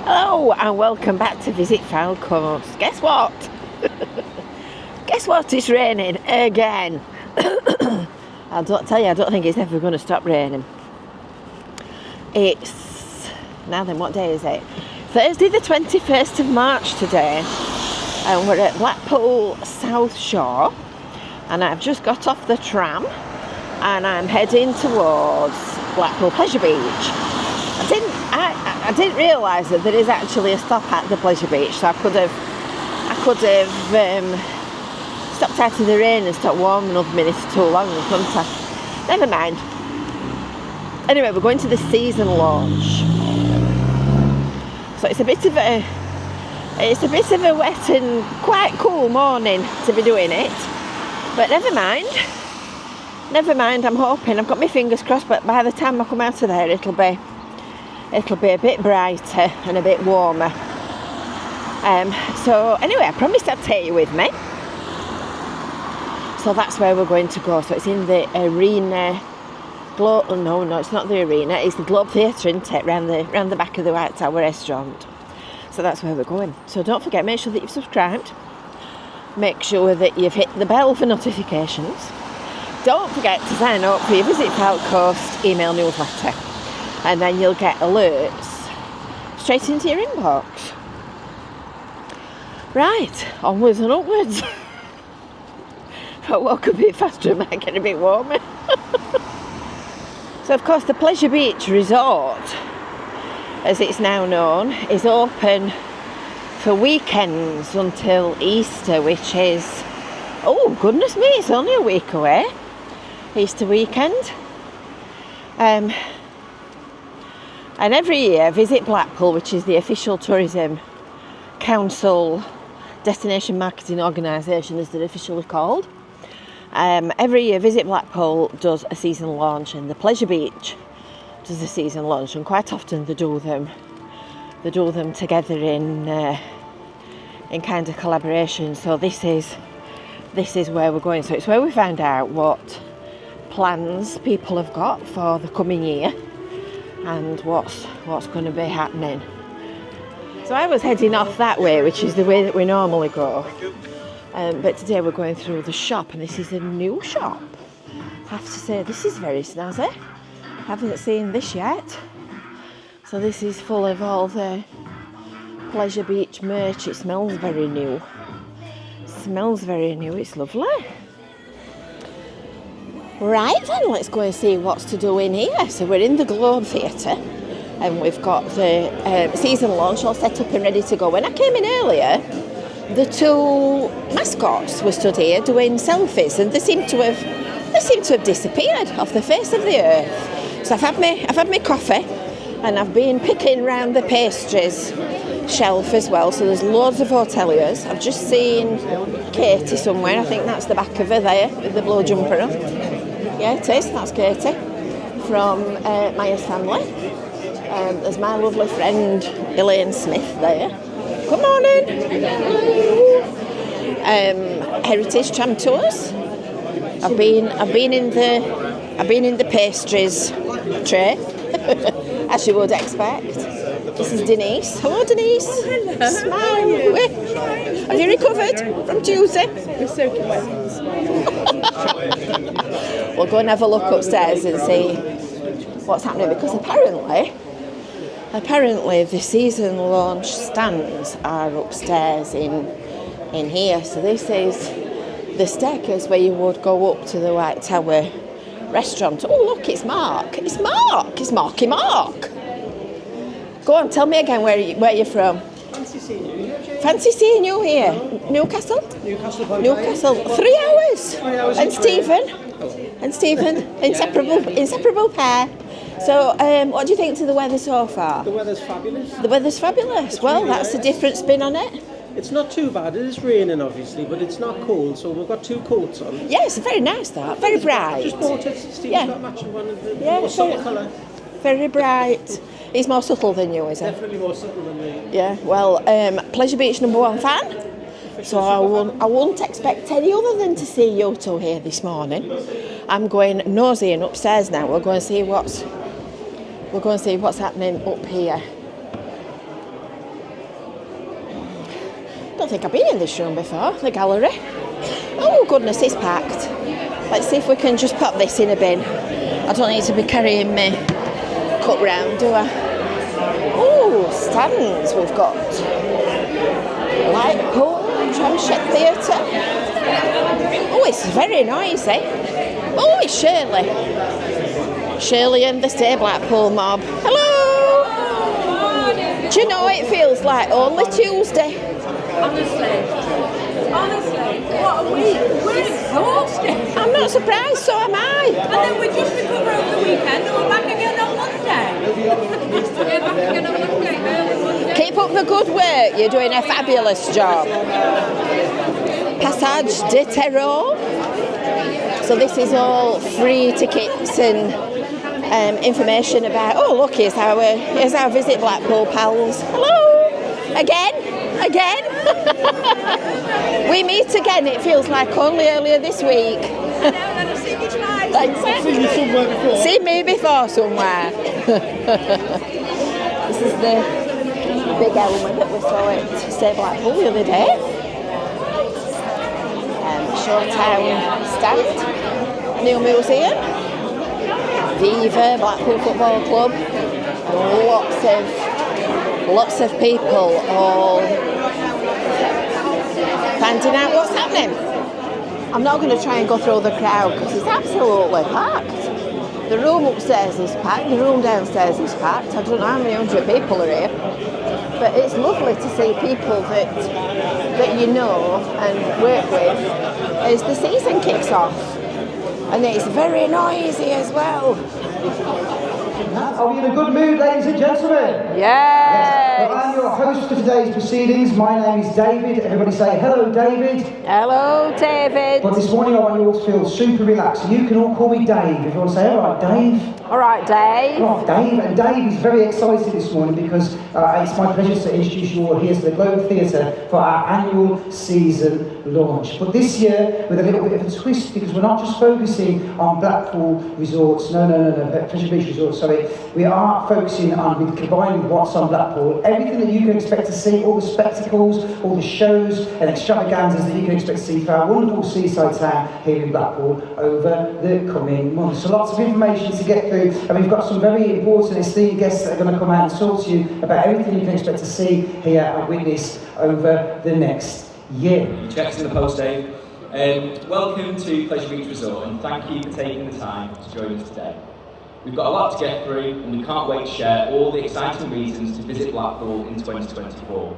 Hello and welcome back to Visit Fowl Coast. Guess what? Guess what? It's raining again. I don't think it's ever going to stop raining. It's, now then, what day is it? Thursday the 21st of March today, and we're at Blackpool South Shore, and I've just got off the tram and I'm heading towards Blackpool Pleasure Beach. I didn't realise that there is actually a stop at the Pleasure Beach, so I could have stopped out of the rain and stopped warming up a minute too long, couldn't I? Never mind. Anyway, we're going to the season launch, so it's a bit of a wet and quite cool morning to be doing it, but never mind. I'm hoping, I've got my fingers crossed, but by the time I come out of there, it'll be a bit brighter and a bit warmer. So anyway, I promised I'd take you with me. So that's where we're going to go. So it's in the arena. No, it's not the arena. It's the Globe Theatre, isn't it? Round the back of the White Tower restaurant. So that's where we're going. So don't forget, make sure that you've subscribed. Make sure that you've hit the bell for notifications. Don't forget to sign up for your Visit Fowl Coast email newsletter. And then you'll get alerts straight into your inbox. Right, onwards and upwards. If I walk a bit faster, it might get a bit warmer. So, of course, the Pleasure Beach Resort, as it's now known, is open for weekends until Easter, which is, oh, goodness me, it's only a week away. Easter weekend. And every year, Visit Blackpool, which is the official tourism council destination marketing organisation, as they're officially called, every year Visit Blackpool does a season launch, and the Pleasure Beach does a season launch, and quite often they do them together in kind of collaboration. So this is where we're going. So it's where we find out what plans people have got for the coming year and what's going to be happening. So I was heading off that way, which is the way that we normally go, but today we're going through the shop, and this is a new shop. I have to say, this is very snazzy. I haven't seen this yet. So this is full of all the Pleasure Beach merch. It smells very new. It's lovely. Right then, let's go and see what's to do in here. So we're in the Globe Theatre, and we've got the season launch all set up and ready to go. When I came in earlier, the two mascots were stood here doing selfies, and they seem to have disappeared off the face of the earth. So I've had my coffee, and I've been picking round the pastries shelf as well. So there's loads of hoteliers. I've just seen Katie somewhere. I think that's the back of her there with the blue jumper on. Yeah, it is. That's Katie from Maya's family. There's my lovely friend Elaine Smith there. Good morning. Heritage Tram Tours. I've been in the pastries tray, as you would expect. This is Denise. Hello, Denise. Oh, hello. Smile. Have you recovered from Tuesday? We're soaking wet. We'll go and have a look upstairs and see what's happening, because apparently the season launch stands are upstairs in here. So this is the staircase where you would go up to the White Tower restaurant. Oh, look, it's Mark. It's Marky Mark. Go on, tell me again where you're from. Fancy seeing you. Fancy seeing you here. Newcastle? Newcastle. 3 hours. 3 hours. And Stephen. Inseparable pair. So, what do you think to the weather so far? The weather's fabulous. Well, really that's nice. A different spin on it. It's not too bad. It is raining, obviously, but it's not cold, so we've got two coats on. Yeah, it's very nice, that. Very bright. I just bought it. Steve's got matching one of the more subtle colour. Very bright. He's more subtle than you, is he? Definitely more subtle than me. Yeah, well, Pleasure Beach #1 fan. So I won't expect any other than to see you two here this morning. I'm going nosy upstairs now. We'll go and see what's happening up here. don't think I've been in this room before, the gallery. Oh goodness, it's packed. Let's see if we can just pop this in a bin. I don't need to be carrying my cup round, do I? Oh, stands we've got. Blackpool Tramshed Theatre. Oh, it's very noisy. Oh, it's Shirley. Shirley and the Stay Blackpool mob. Hello! Do you know, it feels like only Tuesday. Honestly, what a week. We're exhausted. I'm not surprised, so am I. And then we just recover over the weekend and we're back again on Monday. We're back again on Monday, early Monday. Keep up the good work, you're doing a fabulous job. Passage de Terreau. So this is all free tickets and information about, oh look, here's our Visit Blackpool pals. Hello! Again? We meet again, it feels like only earlier this week. I've seen you twice. Thanks. I've seen you somewhere before. Seen me before somewhere. This is the big element that we saw at Stay Blackpool the other day. Showtown stand, new museum, Viva Blackpool Football Club, lots of people all finding out what's happening. I'm not going to try and go through the crowd because it's absolutely packed. The room upstairs is packed, the room downstairs is packed. I don't know how many hundred people are here, but it's lovely to see people that you know and work with as the season kicks off. And it's very noisy as well. Are we in a good mood, ladies and gentlemen? Yes. Well, I'm your host for today's proceedings. My name is David. Everybody say hello, David. Hello, David. Well, this morning I want you all to feel super relaxed. So you can all call me Dave. If you want to say, all right, Dave. All right, Dave. Right, Dave. And Dave is very excited this morning because it's my pleasure to introduce you all here to the Globe Theatre for our annual season launch. But this year, with a little bit of a twist, because we're not just focusing on Blackpool resorts, no, Pleasure Beach resorts, sorry. We are focusing on, with combining with what's on Blackpool, everything that you can expect to see, all the spectacles, all the shows and extravaganzas that you can expect to see for our wonderful seaside town here in Blackpool over the coming months. So lots of information to get through, and we've got some very important esteemed guests that are going to come out and talk to you about everything you can expect to see, hear and witness over the next year. Checks in the post, Dave. Welcome to Pleasure Beach Resort, and thank you for taking the time to join us today. We've got a lot to get through, and we can't wait to share all the exciting reasons to visit Blackpool in 2024.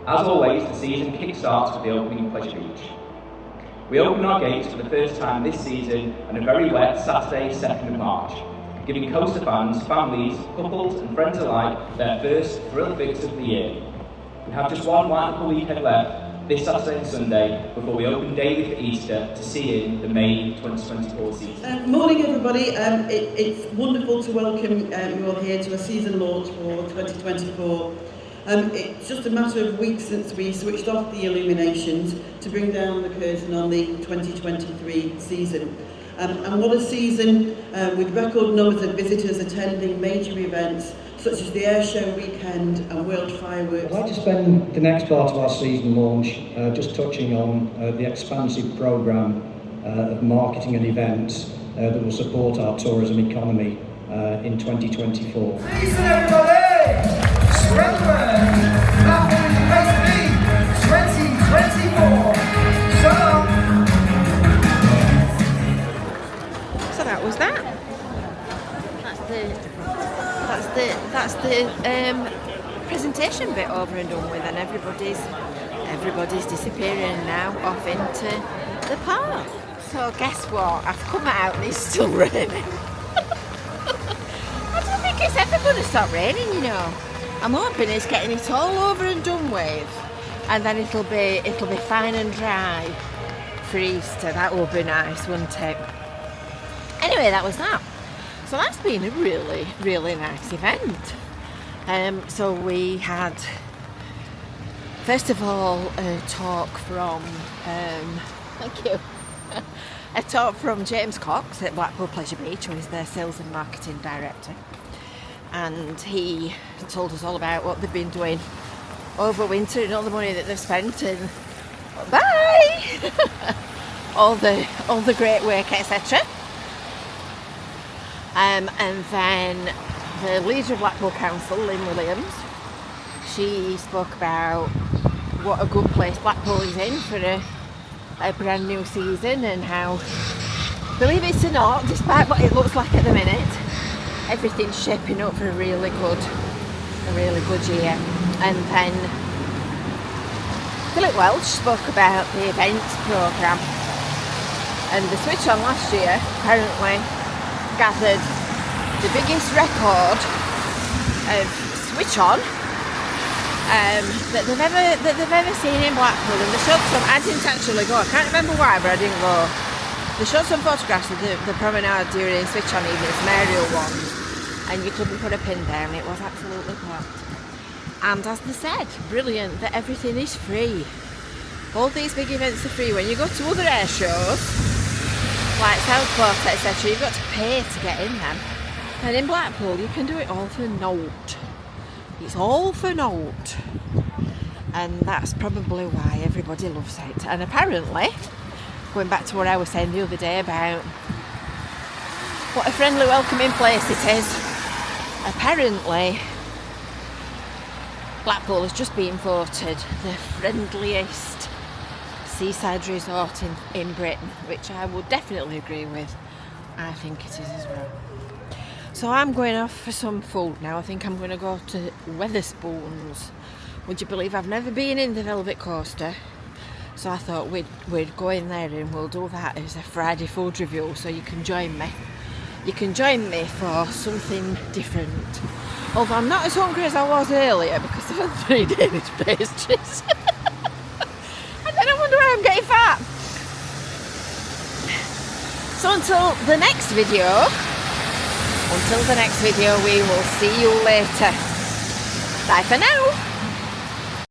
As always, the season kick-starts with the opening of Pleasure Beach. We open our gates for the first time this season on a very wet Saturday, 2nd of March, giving coaster fans, families, couples and friends alike their first thrill fix of the year. We have just one wonderful weekend left, this Saturday and Sunday, before we open daily for Easter to see in the May 2024 season. Morning everybody, it's wonderful to welcome you all here to a season launch for 2024. It's just a matter of weeks since we switched off the illuminations to bring down the curtain on the 2023 season. And what a season with record numbers of visitors attending major events such as the Air Show weekend and World Fireworks. I'd like to spend the next part of our season launch just touching on the expansive programme of marketing and events that will support our tourism economy in 2024. Season everybody! Strengthen! Blackpool University 2024! So that was that. That's the presentation bit over and done with, and everybody's disappearing now off into the park. So guess what? I've come out and it's still raining. I don't think it's ever going to stop raining, you know. I'm hoping it's getting it all over and done with, and then it'll be fine and dry for Easter. That will be nice, wouldn't it? Anyway, that was that. So that's been a really, really nice event. So we had, first of all, a talk from, thank you, a talk from James Cox at Blackpool Pleasure Beach, who is their Sales and Marketing Director. And he told us all about what they've been doing overwintering, all the money that they've spent, and bye! all the great work, etc. And then the leader of Blackpool Council, Lynn Williams, she spoke about what a good place Blackpool is in for a brand new season, and how, believe it or not, despite what it looks like at the minute, everything's shaping up for a really good year. And then Philip Welch spoke about the events programme, and the Switch On last year apparently gathered the biggest record of Switch On that they've ever seen in Blackpool. And they showed some, I didn't actually go, I can't remember why, but I didn't go. They showed some photographs of the promenade during Switch On evenings, aerial ones, and you couldn't put a pin down, it was absolutely packed. And as they said, brilliant, that everything is free. All these big events are free. When you go to other air shows, like Southport, etc., you've got to pay to get in them. And in Blackpool, you can do it all for naught. It's all for naught. And that's probably why everybody loves it. And apparently, going back to what I was saying the other day about what a friendly, welcoming place it is, apparently Blackpool has just been voted the friendliest seaside resort in Britain, which I would definitely agree with. I think it is as well. So I'm going off for some food now. I think I'm going to go to Wetherspoons. Would you believe I've never been in the Velvet Coaster? So I thought we'd go in there and we'll do that as a Friday food review, so you can join me. You can join me for something different. Although I'm not as hungry as I was earlier because I've had 3 Danish pastries. And then I wonder why I'm getting fat. So until the next video, we will see you later. Bye for now.